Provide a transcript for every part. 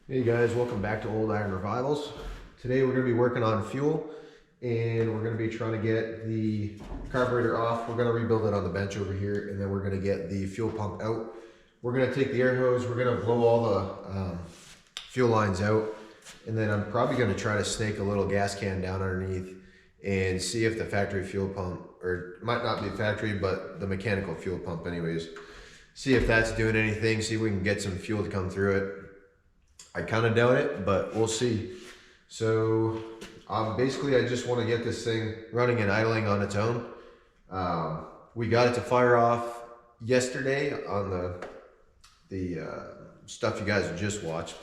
Hey guys, welcome back to Old Iron Revivals. Today we're going to be working on fuel and we're going to be trying to get the carburetor off. We're going to rebuild it on the bench over here, and then we're going to get the fuel pump out. We're going to take the air hose, we're going to blow all the fuel lines out, and then I'm probably going to try to snake a little gas can down underneath and see if the factory fuel pump, or it might not be factory, but the mechanical fuel pump anyways, see if that's doing anything, see if we can get some fuel to come through it. I kind of doubt it, but we'll see. So basically I just want to get this thing running and idling on its own. We got it to fire off yesterday on the stuff you guys just watched.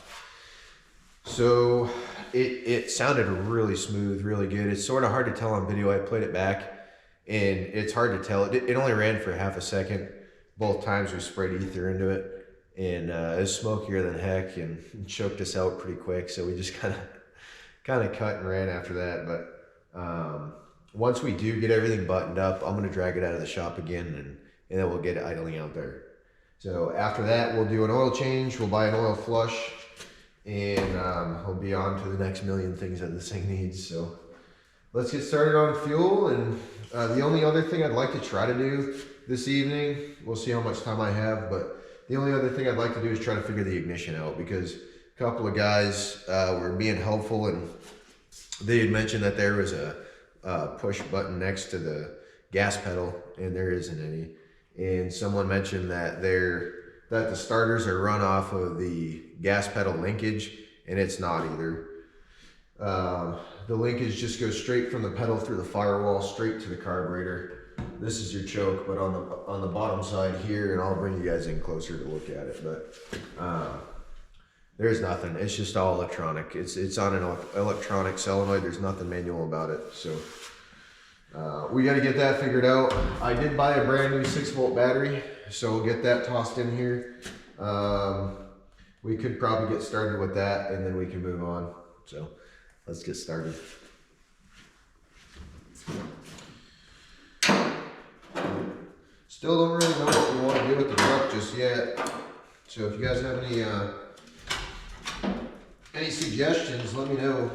So it sounded really smooth, really good. It's sort of hard to tell on video. I played it back and it's hard to tell. It only ran for half a second. Both times we sprayed ether into it. And it was smokier than heck and choked us out pretty quick. So we just kind of cut and ran after that. But once we do get everything buttoned up, I'm gonna drag it out of the shop again, and then we'll get it idling out there. So after that, we'll do an oil change. We'll buy an oil flush, and we'll be on to the next million things that this thing needs. So let's get started on fuel. And the only other thing I'd like to try to do this evening, we'll see how much time I have, but the only other thing I'd like to do is try to figure the ignition out, because a couple of guys were being helpful and they had mentioned that there was a push button next to the gas pedal, and there isn't any. And someone mentioned that the starters are run off of the gas pedal linkage, and it's not either. The linkage just goes straight from the pedal through the firewall straight to the carburetor. This is your choke, but on the bottom side here, and I'll bring you guys in closer to look at it, but there's nothing. It's just all electronic. It's on an electronic solenoid. There's nothing manual about it. So we got to get that figured out. I did buy a brand new 6-volt battery, so we'll get that tossed in here. We could probably get started with that, and then we can move on. So let's get started. Still don't really know what we want to do with the truck just yet. So if you guys have any suggestions, let me know.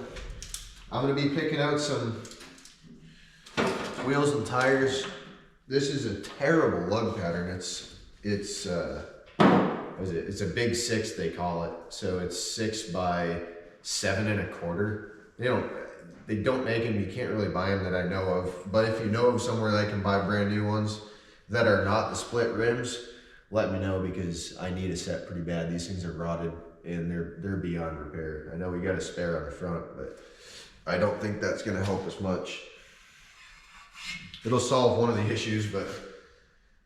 I'm going to be picking out some wheels and tires. This is a terrible lug pattern. It's a big 6, they call it. So it's 6 by 7 1/4. They don't make them. You can't really buy them that I know of. But if you know of somewhere that can buy brand new ones that are not the split rims, let me know, because I need a set pretty bad. These things are rotted and they're beyond repair. I know we got a spare on the front, but I don't think that's going to help us much. It'll solve one of the issues, but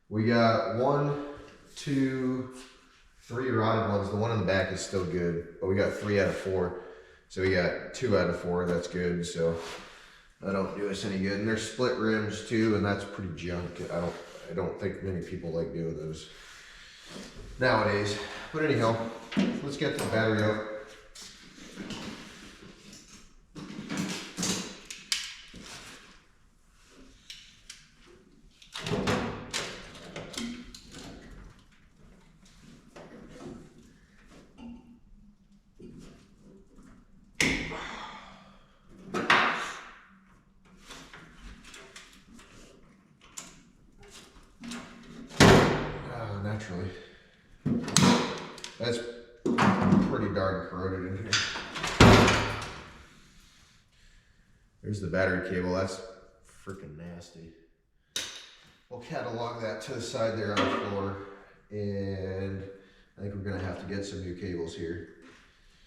we got 1, 2, 3 rotted ones. The one in the back is still good, but we got 3 out of 4. So we got 2 out of 4. That's good. So that don't do us any good. And they're split rims too, and that's pretty junk. I don't think many people like doing those nowadays. But anyhow, let's get the battery out. Naturally. That's pretty darn corroded in here. There's the battery cable. That's freaking nasty. We'll catalog that to the side there on the floor, and I think we're gonna have to get some new cables here.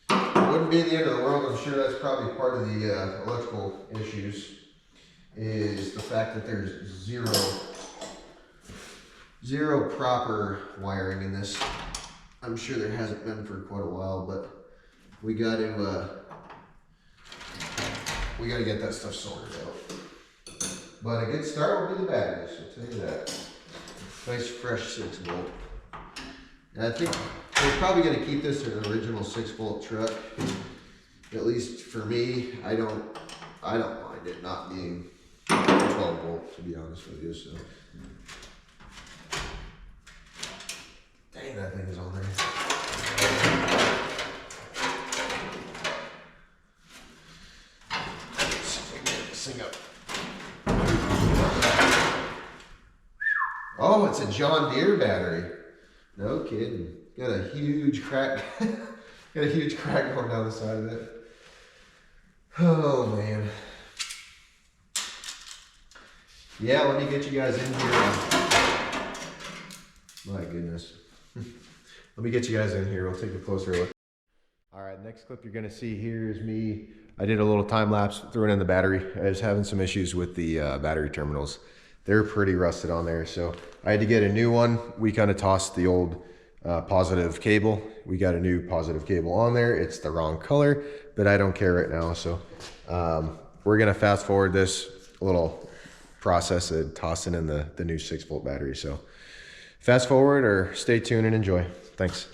Wouldn't be the end of the world. I'm sure that's probably part of the electrical issues, is the fact that there's zero proper wiring in this. I'm sure there hasn't been for quite a while, but we got to get that stuff sorted out. But a good start will be the batteries, I'll tell you that. Nice fresh 6-volt. And I think we're probably going to keep this an original 6-volt truck. At least for me, I don't mind it not being 12-volt, to be honest with you. So. Dang, that thing is on there. Oh, it's a John Deere battery. No kidding. Got a huge crack. Got a huge crack going down the side of it. Oh man. Yeah, let me get you guys in here. My goodness. Let me get you guys in here. We'll take a closer look. All right, next clip you're gonna see here is me. I did a little time lapse throwing in the battery. I was having some issues with the battery terminals. They're pretty rusted on there, so I had to get a new one. We kind of tossed the old positive cable. We got a new positive cable on there. It's the wrong color, but I don't care right now. So we're gonna fast forward this little process of tossing in the new 6-volt battery. So fast forward or stay tuned and enjoy. Thanks.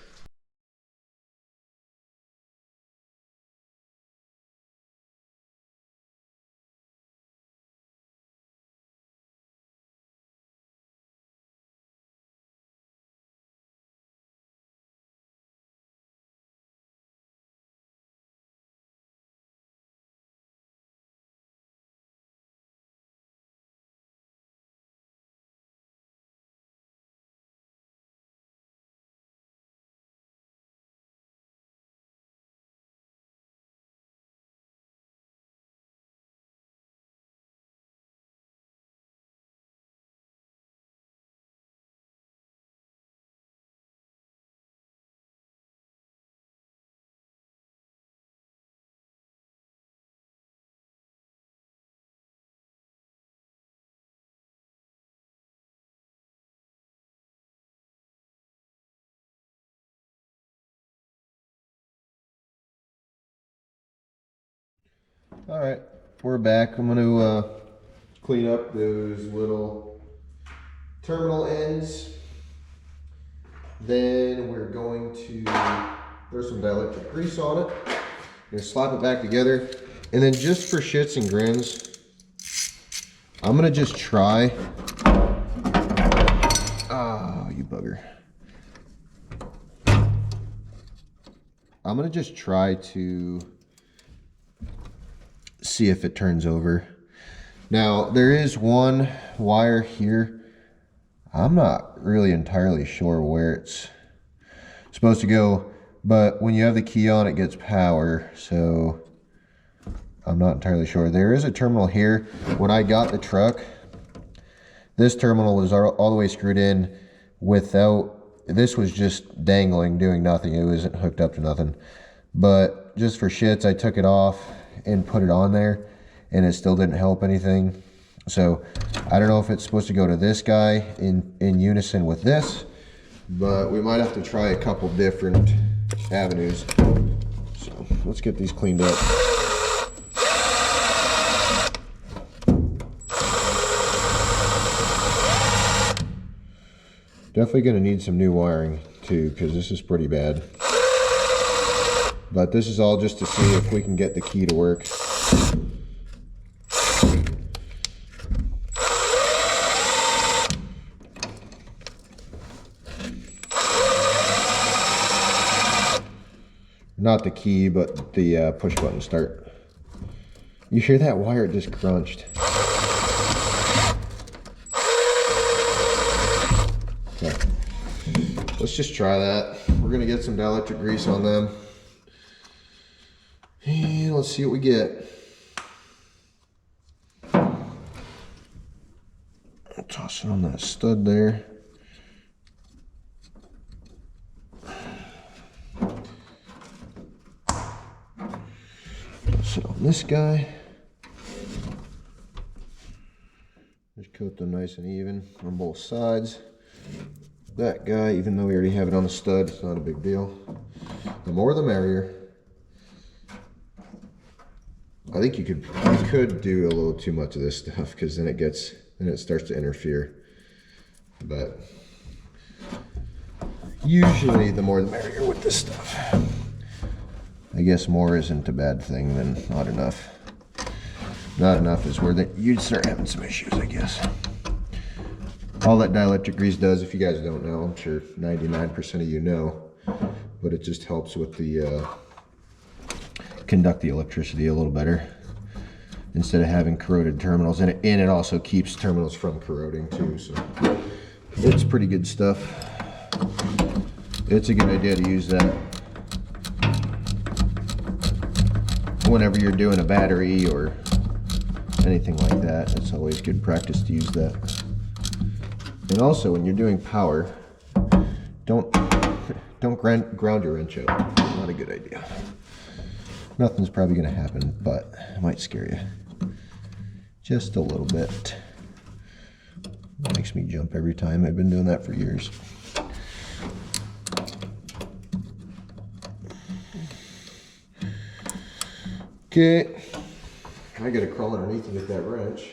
All right, we're back. I'm going to clean up those little terminal ends. Then we're going to throw some dielectric grease on it. Gonna slap it back together. And then just for shits and grins, I'm gonna just try. Oh, you bugger. I'm gonna just try to see if it turns over. Now, there is one wire here. I'm not really entirely sure where it's supposed to go, but when you have the key on, it gets power, so I'm not entirely sure. There is a terminal here. When I got the truck, this terminal was all the way screwed in without, this was just dangling, doing nothing. It wasn't hooked up to nothing. But just for shits, I took it off and put it on there, and it still didn't help anything. So I don't know if it's supposed to go to this guy in unison with this, but we might have to try a couple different avenues. So let's get these cleaned up. Definitely gonna need some new wiring too, because this is pretty bad. But this is all just to see if we can get the key to work. Not the key, but the push button start. You hear that wire? It just crunched. Okay. Let's just try that. We're gonna get some dielectric grease on them. And let's see what we get. I'll toss it on that stud there. Sit on this guy. Just coat them nice and even on both sides. That guy, even though we already have it on a stud, it's not a big deal. The more the merrier. I think you could do a little too much of this stuff, because then it starts to interfere. But usually the more the merrier with this stuff. I guess more isn't a bad thing than not enough. Not enough is where you'd start having some issues, I guess. All that dielectric grease does, if you guys don't know, I'm sure 99% of you know, but it just helps with the conduct the electricity a little better instead of having corroded terminals, and it also keeps terminals from corroding too. So It's pretty good stuff. It's a good idea to use that whenever you're doing a battery or anything like that. It's always good practice to use that. And also when you're doing power, don't ground your wrench out. Not a good idea. Nothing's probably going to happen, but it might scare you just a little bit. It makes me jump every time. I've been doing that for years. Okay, I gotta crawl underneath to get that wrench.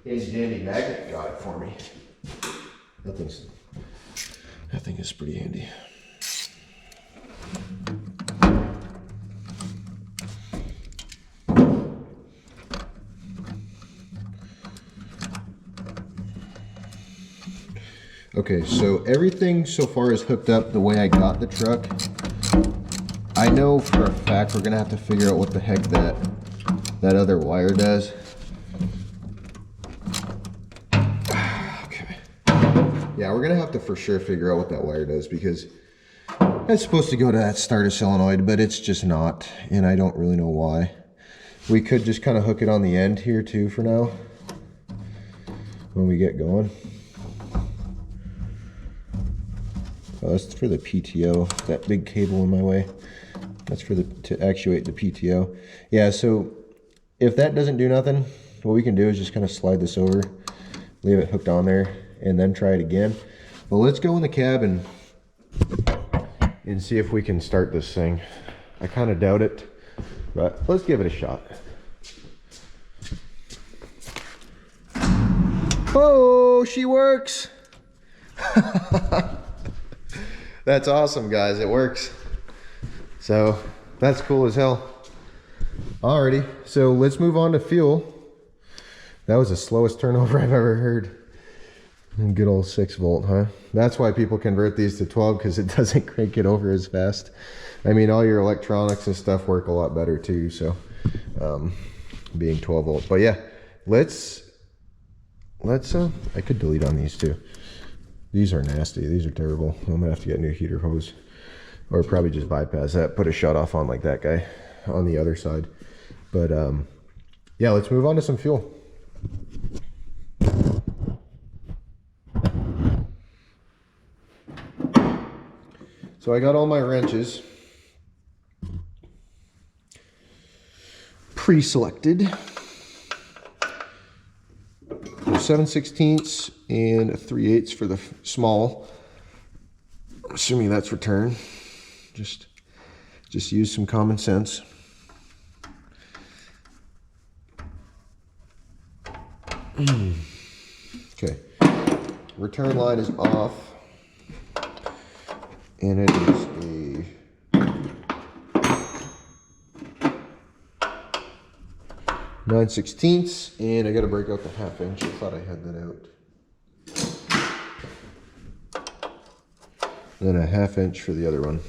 Handy dandy magnet got it for me. That thing is pretty handy. Okay, so everything so far is hooked up the way I got the truck. I know for a fact we're gonna have to figure out what the heck that other wire does. Okay. Yeah, we're gonna have to for sure figure out what that wire does, because it's supposed to go to that starter solenoid, but it's just not, and I don't really know why. We could just kind of hook it on the end here too for now when we get going. Oh, that's for the PTO, that big cable in my way. That's for to actuate the PTO. Yeah, so if that doesn't do nothing, what we can do is just kind of slide this over, leave it hooked on there, and then try it again. But let's go in the cab and see if we can start this thing. I kind of doubt it, but let's give it a shot. Oh, she works. That's awesome, guys. It works. So that's cool as hell. Alrighty, so let's move on to fuel. That was the slowest turnover I've ever heard. Good old 6-volt, huh? That's why people convert these to 12, because it doesn't crank it over as fast. I mean, all your electronics and stuff work a lot better too, so being 12 volt. But yeah, let's I could delete on these too. These are nasty. These are terrible. I'm gonna have to get a new heater hose, or probably just bypass that, put a shut off on like that guy on the other side. But yeah, let's move on to some fuel. So I got all my wrenches pre-selected. 7/16 and a 3/8 for the small. I'm assuming that's return. Just use some common sense. Okay, return line is off, and it is a 9/16, and I got to break out the 1/2 inch. I thought I had that out. Then a 1/2 inch for the other one.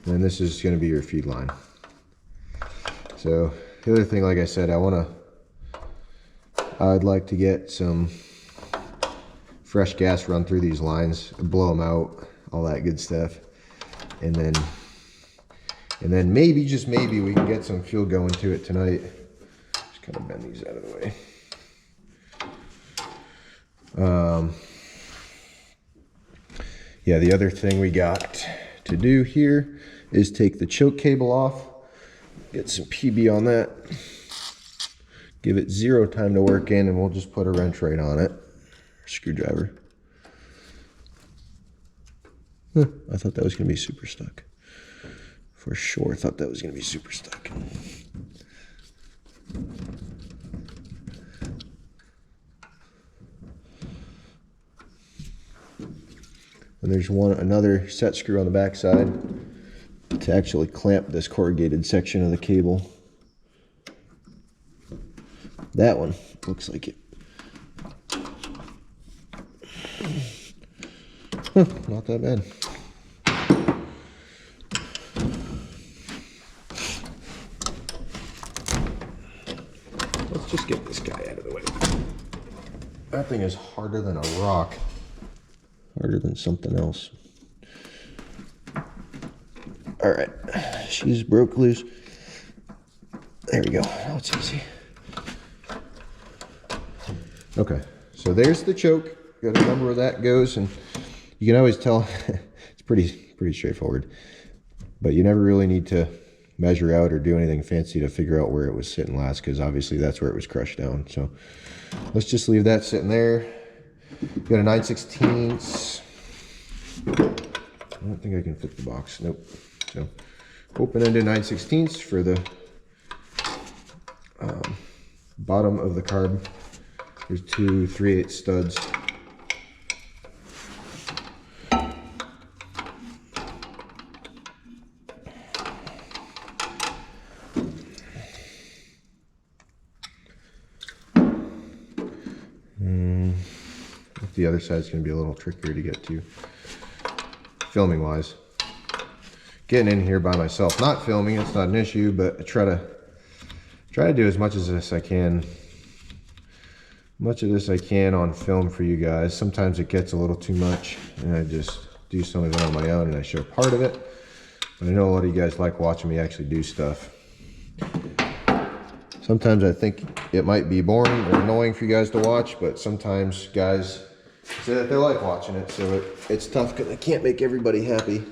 And this is going to be your feed line. So the other thing, like I said, I'd like to get some fresh gas run through these lines, blow them out, all that good stuff, and then maybe, just maybe, we can get some fuel going to it tonight. Just kind of bend these out of the way. Yeah, the other thing we got to do here is take the choke cable off, get some PB on that, give it 0 time to work in, and we'll just put a wrench right on it. Screwdriver. I thought that was going to be super stuck. For sure, I thought that was going to be super stuck. And there's another set screw on the back side to actually clamp this corrugated section of the cable. That one looks like it. Not that bad. Let's get this guy out of the way. That thing is harder than a rock. Harder than something else. All right, she's broke loose. There we go. Now it's easy. Okay, so there's the choke. Got to remember where that goes, and you can always tell it's pretty straightforward. But you never really need to measure out or do anything fancy to figure out where it was sitting last, because obviously that's where it was crushed down. So let's just leave that sitting there. Got a 9/16. I don't think I can fit the box. Nope. So open-ended 9/16 for the bottom of the carb. There's two 3/8 studs. The other side's going to be a little trickier to get to, filming wise. Getting in here by myself, not filming, it's not an issue, but I try to do as much of this I can. Much of this I can on film for you guys. Sometimes it gets a little too much, and I just do some of it on my own, and I show part of it. But I know a lot of you guys like watching me actually do stuff. Sometimes I think it might be boring or annoying for you guys to watch, but sometimes guys say that they like watching it, so it's tough because I can't make everybody happy,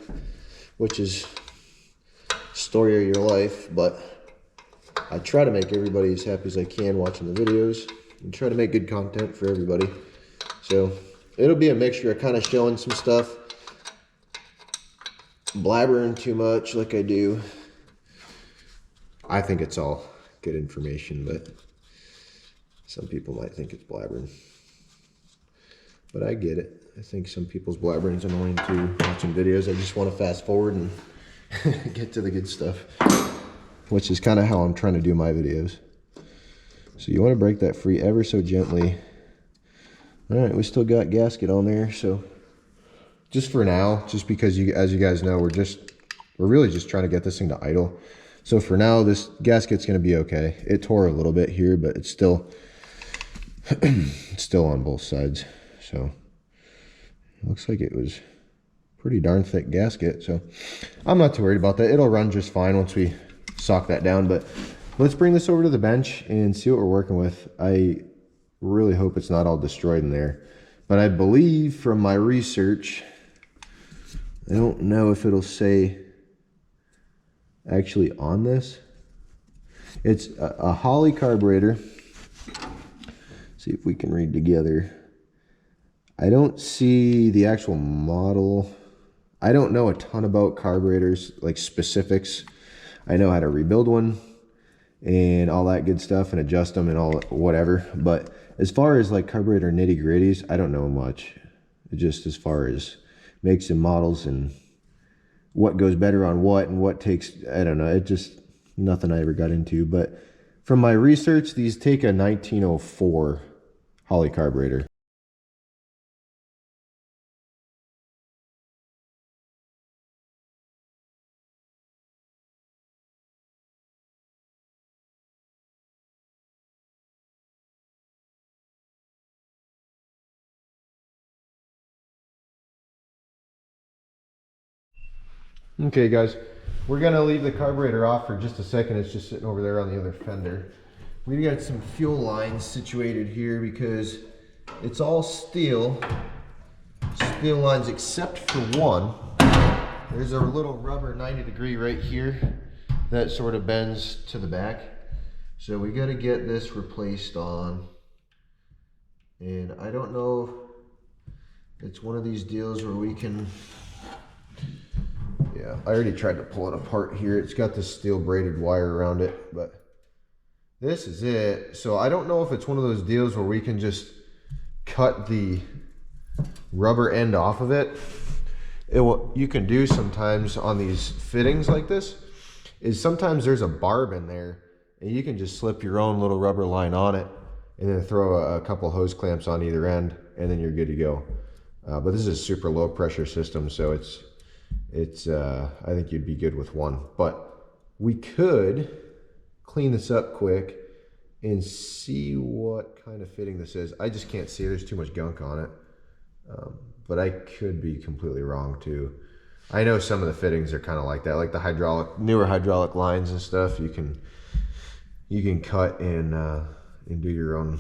which is story of your life. But I try to make everybody as happy as I can watching the videos and try to make good content for everybody. So it'll be a mixture of kind of showing some stuff, blabbering too much like I do. I think it's all good information, but some people might think it's blabbering. But I get it. I think some people's blabbering is annoying too, watching videos. I just want to fast forward and get to the good stuff, which is kind of how I'm trying to do my videos. So you want to break that free ever so gently. All right, we still got gasket on there, so just for now, just because as you guys know, we're really just trying to get this thing to idle. So for now, this gasket's going to be okay. It tore a little bit here, but it's still it's still on both sides. So it looks like it was pretty darn thick gasket. So I'm not too worried about that. It'll run just fine once we sock that down. But let's bring this over to the bench and see what we're working with. I really hope it's not all destroyed in there. But I believe from my research, I don't know if it'll say actually on this. It's a Holley carburetor. See if we can read together. I don't see the actual model. I don't know a ton about carburetors, like specifics. I know how to rebuild one and all that good stuff and adjust them and all whatever. But as far as like carburetor nitty gritties, I don't know much. Just as far as makes and models and what goes better on what and what takes, I don't know. It just nothing I ever got into. But from my research, these take a 1904 Holley carburetor. Okay guys, we're gonna leave the carburetor off for just a second. It's just sitting over there on the other fender. We got some fuel lines situated here because it's all steel lines except for one. There's a little rubber 90-degree right here that sort of bends to the back. So we got to get this replaced on. And I don't know, it's one of these deals where we can, yeah, I already tried to pull it apart here. It's got this steel braided wire around it, but this is it. So I don't know if it's one of those deals where we can just cut the rubber end off of it. What you can do sometimes on these fittings like this is sometimes there's a barb in there and you can just slip your own little rubber line on it and then throw a couple hose clamps on either end and then you're good to go. But this is a super low pressure system, so it's I think you'd be good with one. But we could clean this up quick and see what kind of fitting this is. I just can't see, there's too much gunk on it. But I could be completely wrong too. I know some of the fittings are kind of like that, like the newer hydraulic lines and stuff. You can cut and do your own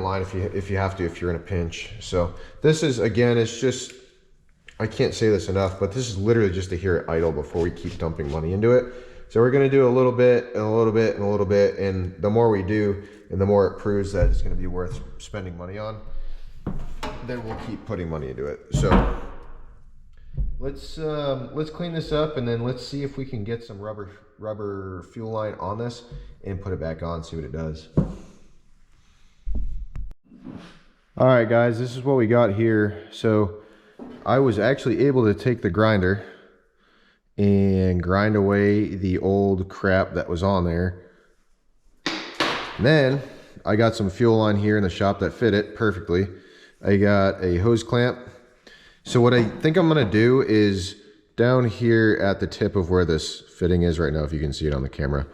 line if you have to, if you're in a pinch. So this is, again, it's just, I can't say this enough, but this is literally just to hear it idle before we keep dumping money into it. So we're going to do a little bit and a little bit and a little bit, and the more we do and the more it proves that it's going to be worth spending money on, then we'll keep putting money into it. So let's clean this up, and then let's see if we can get some rubber fuel line on this and put it back on, see what it does. All right, guys, this is what we got here. So I was actually able to take the grinder and grind away the old crap that was on there. And then I got some fuel line here in the shop that fit it perfectly. I got a hose clamp. So what I think I'm gonna do is down here at the tip of where this fitting is right now, if you can see it on the camera,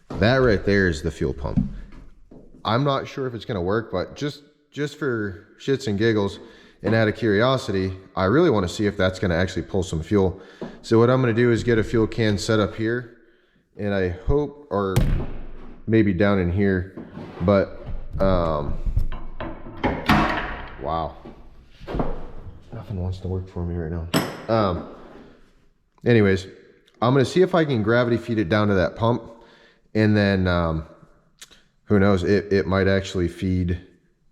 that right there is the fuel pump. I'm not sure if it's gonna work, but just for shits and giggles and out of curiosity, I really want to see if that's going to actually pull some fuel. So what I'm going to do is get a fuel can set up here, and I hope, or maybe down in here, but wow, nothing wants to work for me right now. Anyways, I'm going to see if I can gravity feed it down to that pump, and then who knows, it might actually feed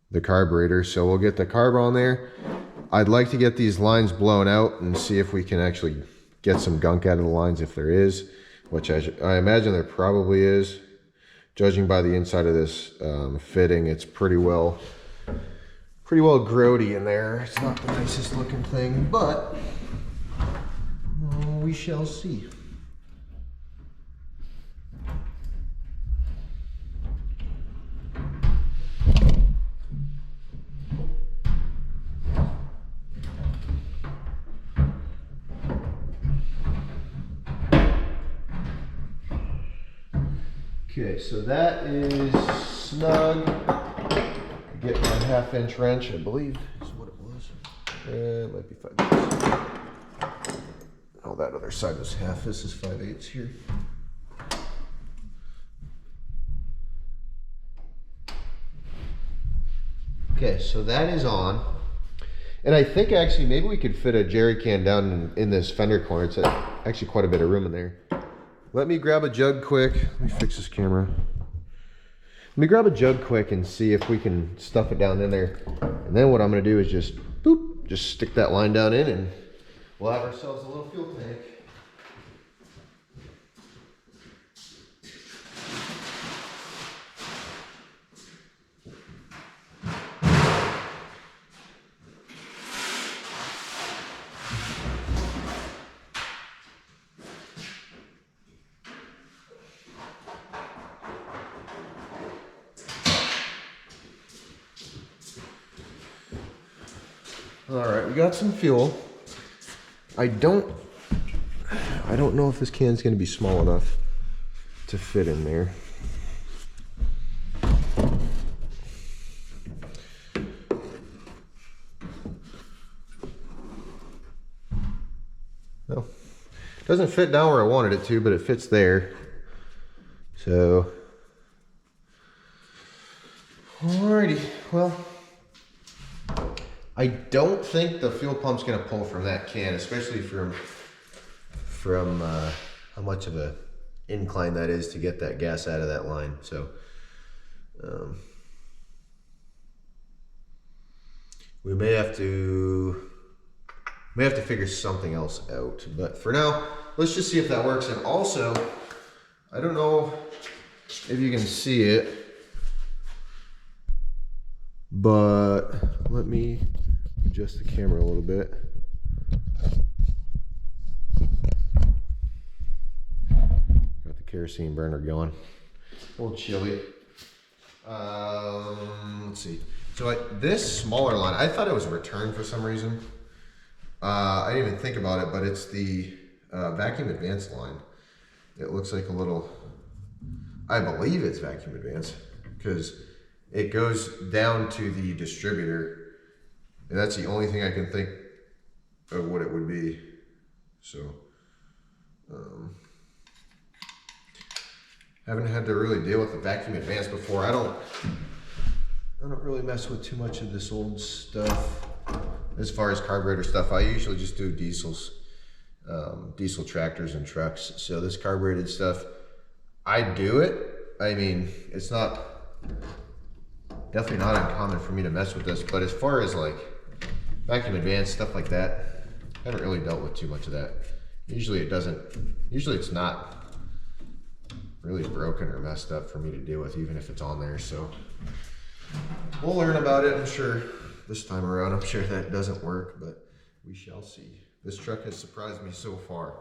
the carburetor. So we'll get the carb on there. I'd like to get these lines blown out and see if we can actually get some gunk out of the lines, if there is, which I imagine there probably is. Judging by the inside of this fitting, it's pretty well grody in there. It's not the nicest looking thing, but we shall see. Okay, so that is snug. Get my 1/2-inch wrench, I believe is what it was. It might be 5/8. Oh, that other side was half. This is 5/8 here. Okay, so that is on. And I think actually maybe we could fit a jerry can down in this fender corner. It's actually quite a bit of room in there. Let me grab a jug quick. Let me fix this camera. Let me grab a jug quick and see if we can stuff it down in there. And then what I'm gonna do is just stick that line down in, and we'll have ourselves a little fuel tank. All right, we got some fuel. I don't know if this can's gonna be small enough to fit in there. No, doesn't fit down where I wanted it to, but it fits there. So, alrighty, well, I don't think the fuel pump's gonna pull from that can, especially from how much of a incline that is to get that gas out of that line. So we may have to figure something else out. But for now, let's just see if that works. And also, I don't know if you can see it, but let me adjust the camera a little bit. Got the kerosene burner going. A little chilly. Let's see. So this smaller line, I thought it was a return for some reason. I didn't even think about it, but it's the vacuum advance line. It looks like a little, I believe it's vacuum advance. because it goes down to the distributor, and that's the only thing I can think of what it would be. So haven't had to really deal with the vacuum advance before. I don't really mess with too much of this old stuff. As far as carburetor stuff, I usually just do diesels, diesel tractors and trucks. So this carbureted stuff, I do it. I mean, it's definitely not uncommon for me to mess with this, but as far as like vacuum advance, stuff like that, I haven't really dealt with too much of that. Usually it's not really broken or messed up for me to deal with, even if it's on there. So we'll learn about it, I'm sure. This time around, I'm sure that doesn't work, but we shall see. This truck has surprised me so far.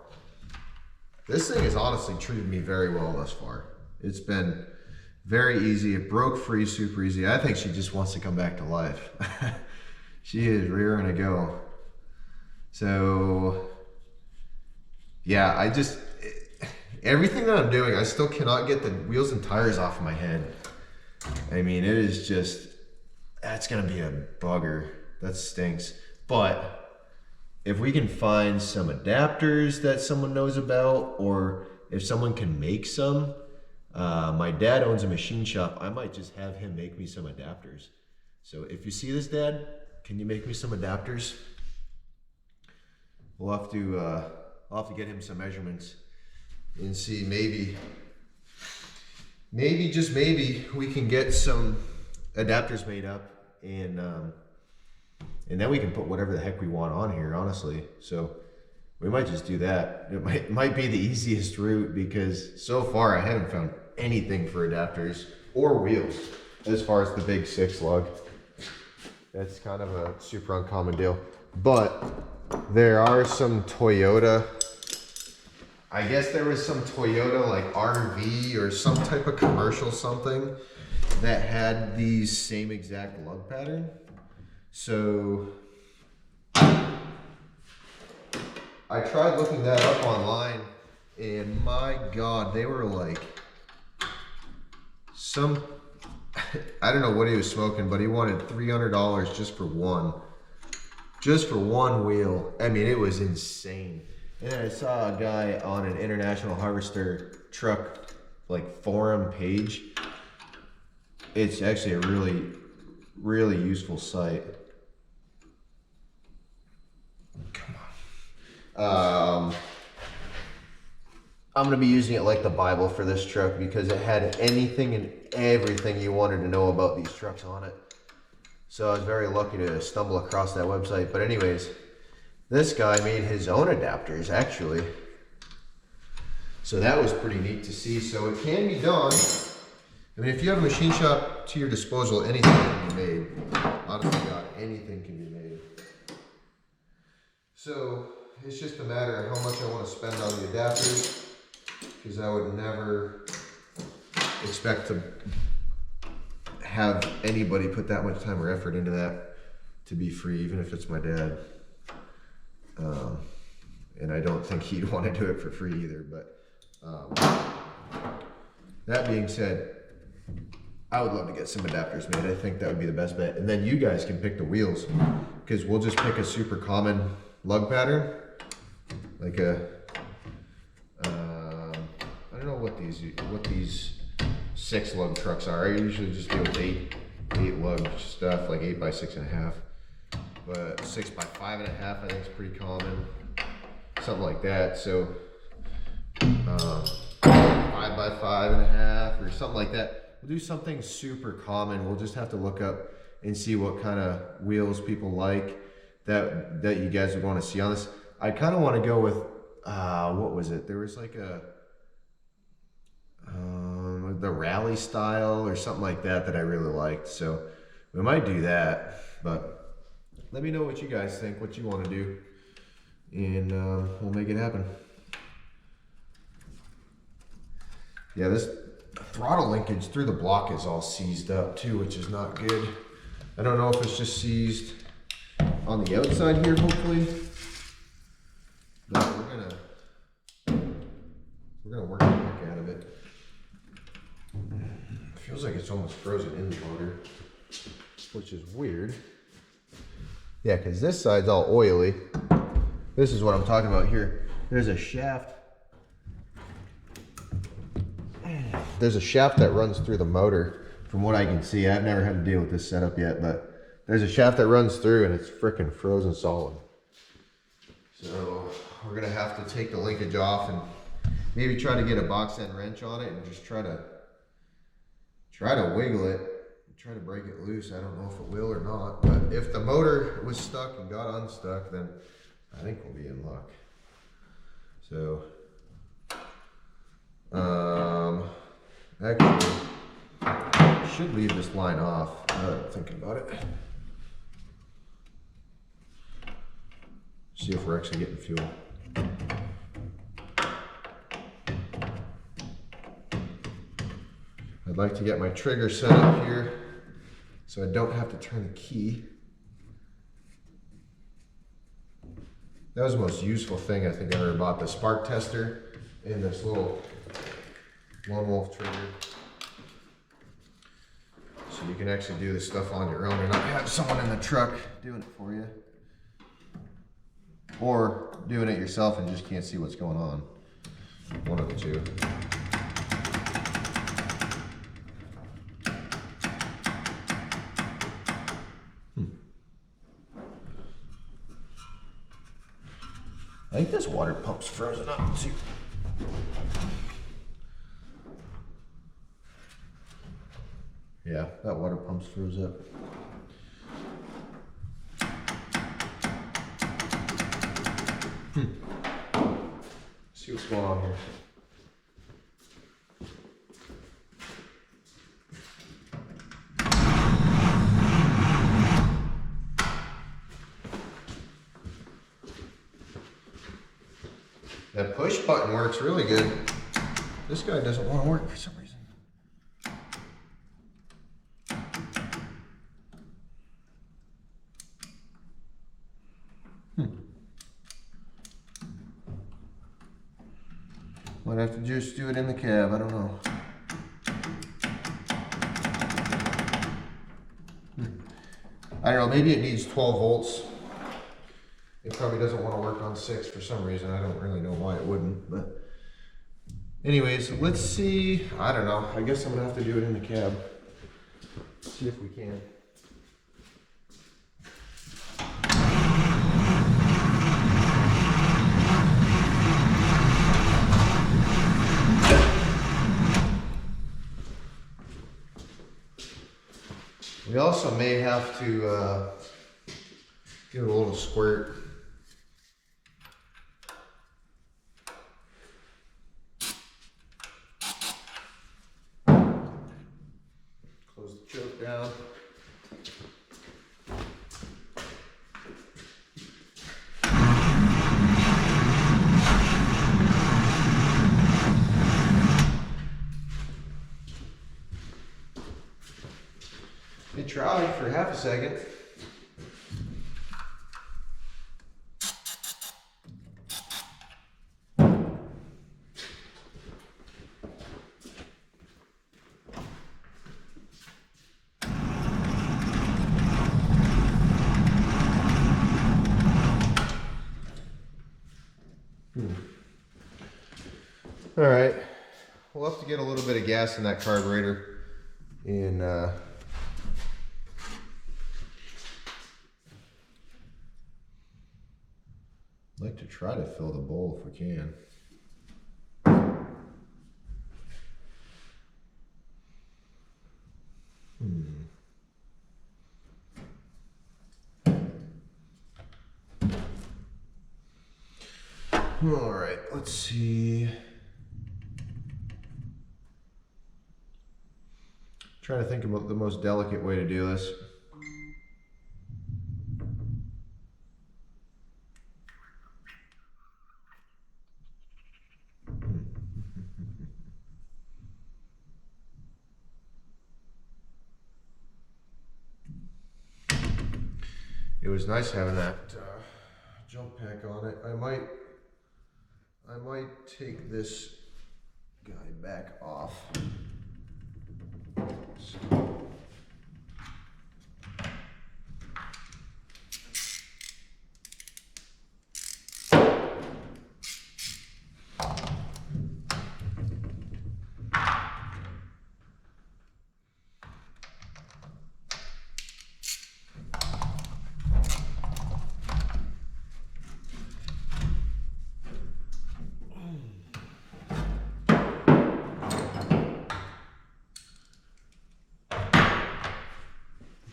This thing has honestly treated me very well thus far. It's been very easy. It broke free super easy. I think she just wants to come back to life. She is rearing to go. So yeah, everything that I'm doing, I still cannot get the wheels and tires off of my head. I mean, it is just, that's gonna be a bugger. That stinks. But if we can find some adapters that someone knows about, or if someone can make some, my dad owns a machine shop. I might just have him make me some adapters. So if you see this, Dad, can you make me some adapters? We'll have to, I'll have to get him some measurements and see, maybe just maybe we can get some adapters made up, and then we can put whatever the heck we want on here, honestly. So we might just do that. It might be the easiest route, because so far I haven't found anything for adapters or wheels as far as the big 6 lug. That's kind of a super uncommon deal. But there are some Toyota, I guess there was some Toyota like RV or some type of commercial something that had the same exact lug pattern. So I tried looking that up online, and my God, they were like I don't know what he was smoking, but he wanted $300 just for one wheel. I mean, it was insane. And then I saw a guy on an International Harvester truck like forum page. It's actually a really, really useful site. Come on. I'm gonna be using it like the Bible for this truck, because it had anything and everything you wanted to know about these trucks on it. So I was very lucky to stumble across that website. But anyways, this guy made his own adapters, actually. So that was pretty neat to see. So it can be done. I mean, if you have a machine shop to your disposal, anything can be made. Honestly, God, anything can be made. So it's just a matter of how much I want to spend on the adapters, because I would never expect to have anybody put that much time or effort into that to be free, even if it's my dad. And I don't think he'd want to do it for free either. But that being said, I would love to get some adapters made. I think that would be the best bet. And then you guys can pick the wheels, because we'll just pick a super common lug pattern, like a I don't know what these 6 lug trucks are. I usually just deal with 8 lug stuff, like 8 by 6.5. But 6 by 5.5, I think is pretty common, something like that. So 5 by 5.5 or something like that. We'll do something super common. We'll just have to look up and see what kind of wheels people like that you guys would want to see on this. I kind of want to go with what was it? There was like the rally style or something like that I really liked. So we might do that, but let me know what you guys think, what you want to do, and we'll make it happen. Yeah, this throttle linkage through the block is all seized up too, which is not good. I don't know if it's just seized on the outside here, hopefully, but we're gonna work the heck out of it. I feel Feels like it's almost frozen in the motor, which is weird. Yeah, because this side's all oily. This is what I'm talking about here. There's a shaft. There's a shaft that runs through the motor. From what I can see, I've never had to deal with this setup yet, but there's a shaft that runs through and it's freaking frozen solid. So we're gonna have to take the linkage off and maybe try to get a box end wrench on it and just try to wiggle it, try to break it loose. I don't know if it will or not, but if the motor was stuck and got unstuck, then I think we'll be in luck. So, actually, I should leave this line off now that I'm thinking about it. See if we're actually getting fuel. I'd like to get my trigger set up here so I don't have to turn the key. That was the most useful thing I think I ever bought, the spark tester and this little lone wolf trigger. So you can actually do this stuff on your own and not have someone in the truck doing it for you. Or doing it yourself and just can't see what's going on. One of the two. I think this water pump's frozen up too. Yeah, that water pump's froze up. See what's going on here. That push button works really good. This guy doesn't want to work for some reason. Might have to just do it in the cab, I don't know. I don't know, maybe it needs 12 volts. It probably doesn't want to work on 6 for some reason. I don't really know why it wouldn't, but anyways, let's see. I don't know. I guess I'm gonna have to do it in the cab. See if we can. We also may have to give it a little squirt. Close the choke down. It tried for half a second. All right, we'll have to get a little bit of gas in that carburetor and I'd like to try to fill the bowl if we can. All right, let's see. Trying to think about the most delicate way to do this. It was nice having that jump pack on it. I might take this guy back off.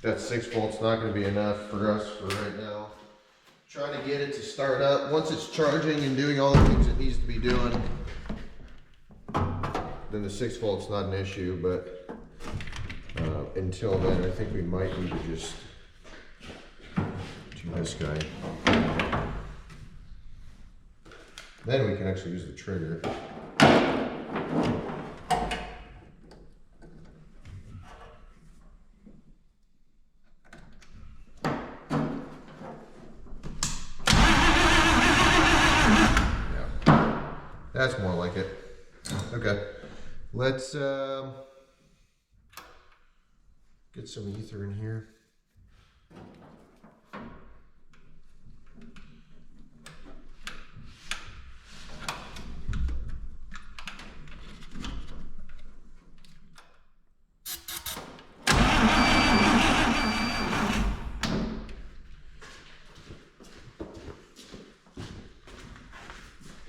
That 6 volts not going to be enough for us for right now. Trying to get it to start up. Once it's charging and doing all the things it needs to be doing, then the 6 volts not an issue, but until then I think we might need to just do this guy. Then we can actually use the trigger. That's more like it. Okay, let's get some ether in here.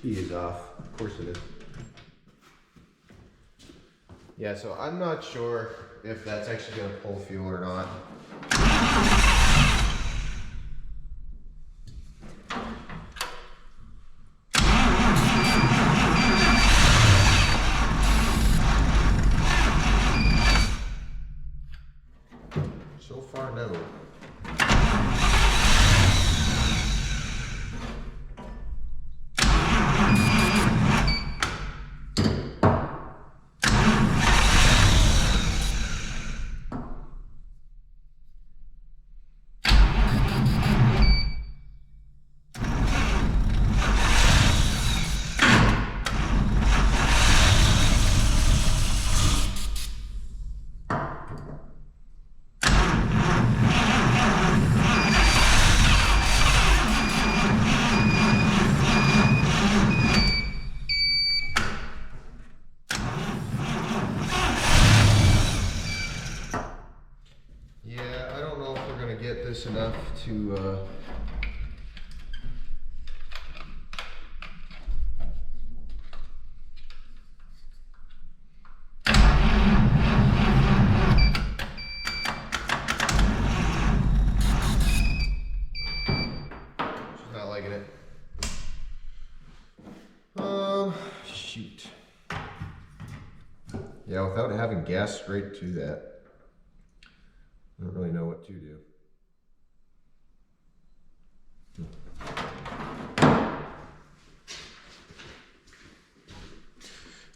Key is off. Of course it is. Yeah, so I'm not sure if that's actually going to pull fuel or not. So far, no. Enough to she's not liking it. Shoot. Yeah, without having gas straight to that, I don't really know what to do.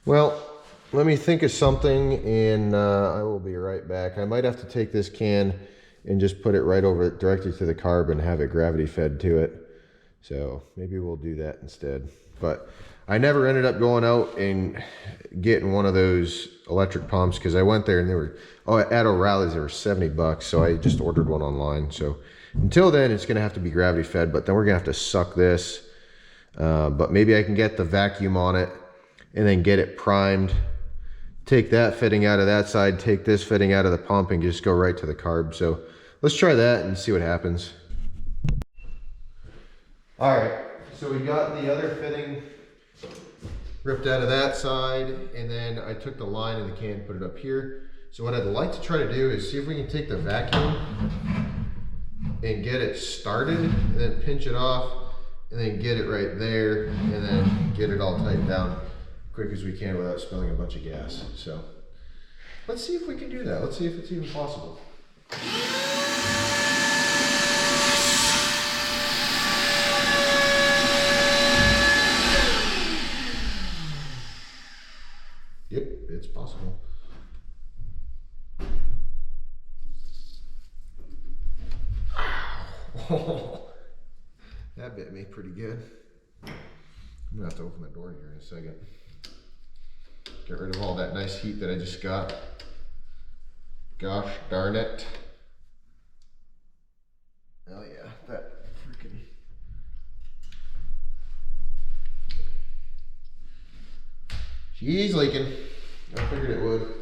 Well, let me think of something and I will be right back. I might have to take this can and just put it right over directly to the carb and have it gravity fed to it. So maybe we'll do that instead. But I never ended up going out and getting one of those electric pumps because I went there and they were, at O'Reilly's they were 70 bucks. So I just ordered one online. So until then it's gonna have to be gravity fed, but then we're gonna have to suck this. But maybe I can get the vacuum on it and then get it primed, take that fitting out of that side, take this fitting out of the pump and just go right to the carb. So let's try that and see what happens. All right, so we got the other fitting ripped out of that side, and then I took the line in the can, put it up here. So what I'd like to try to do is see if we can take the vacuum and get it started and then pinch it off and then get it right there and then get it all tightened down quick as we can without spilling a bunch of gas. So let's see if we can do that. Let's see if it's even possible. Yep, it's possible. That bit me pretty good. I'm gonna have to open the door here in a second. Get rid of all that nice heat that I just got. Gosh darn it. Oh yeah, that freaking. She's leaking. I figured it would.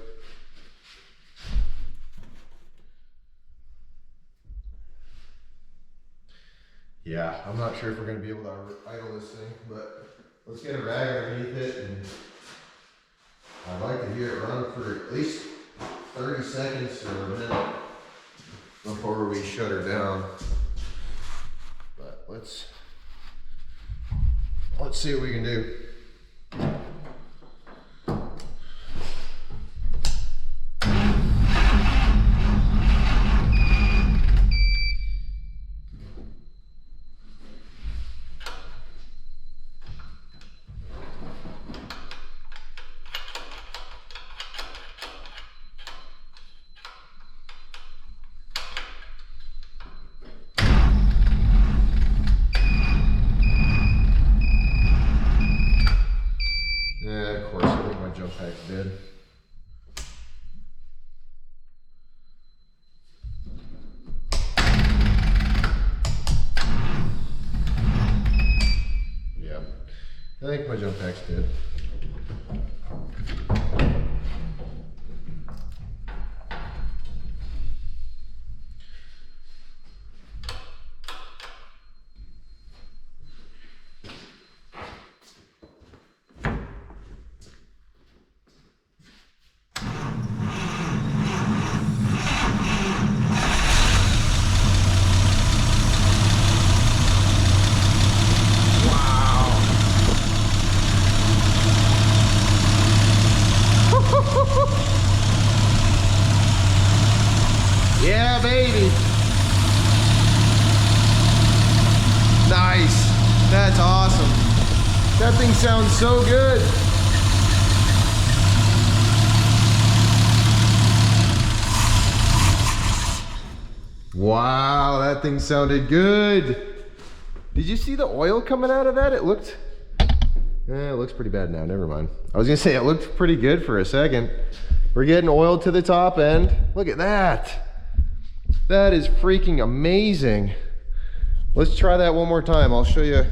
Yeah, I'm not sure if we're going to be able to idle this thing, but let's get a rag underneath it, and I'd like to hear it run for at least 30 seconds or a minute before we shut her down. But let's see what we can do. Yeah, of course, I think my jump pack's dead. Yeah, I think my jump pack's dead. Yeah, baby. Nice. That's awesome. That thing sounds so good. Wow, that thing sounded good. Did you see the oil coming out of that? It looks pretty bad now. Never mind. I was gonna say it looked pretty good for a second. We're getting oil to the top end. Look at that. That is freaking amazing. Let's try that one more time. I'll show you.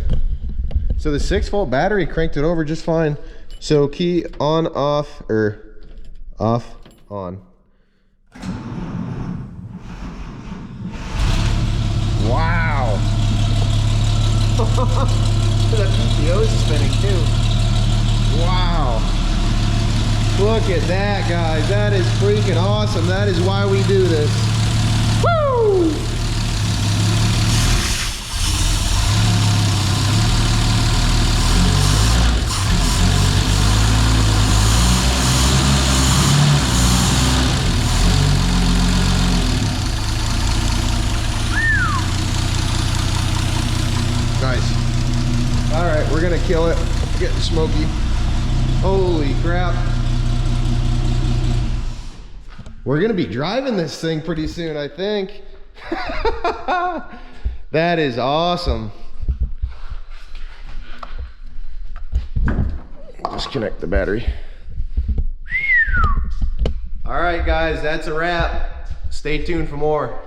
So the 6-volt battery cranked it over just fine. So key on, off, or off, on. Wow. That PTO is spinning too. Wow. Look at that, guys. That is freaking awesome. That is why we do this. Woo! Nice. All right, we're gonna kill it. Getting smoky. Holy crap. We're gonna be driving this thing pretty soon, I think. That is awesome. Disconnect the battery. All right, guys, that's a wrap. Stay tuned for more.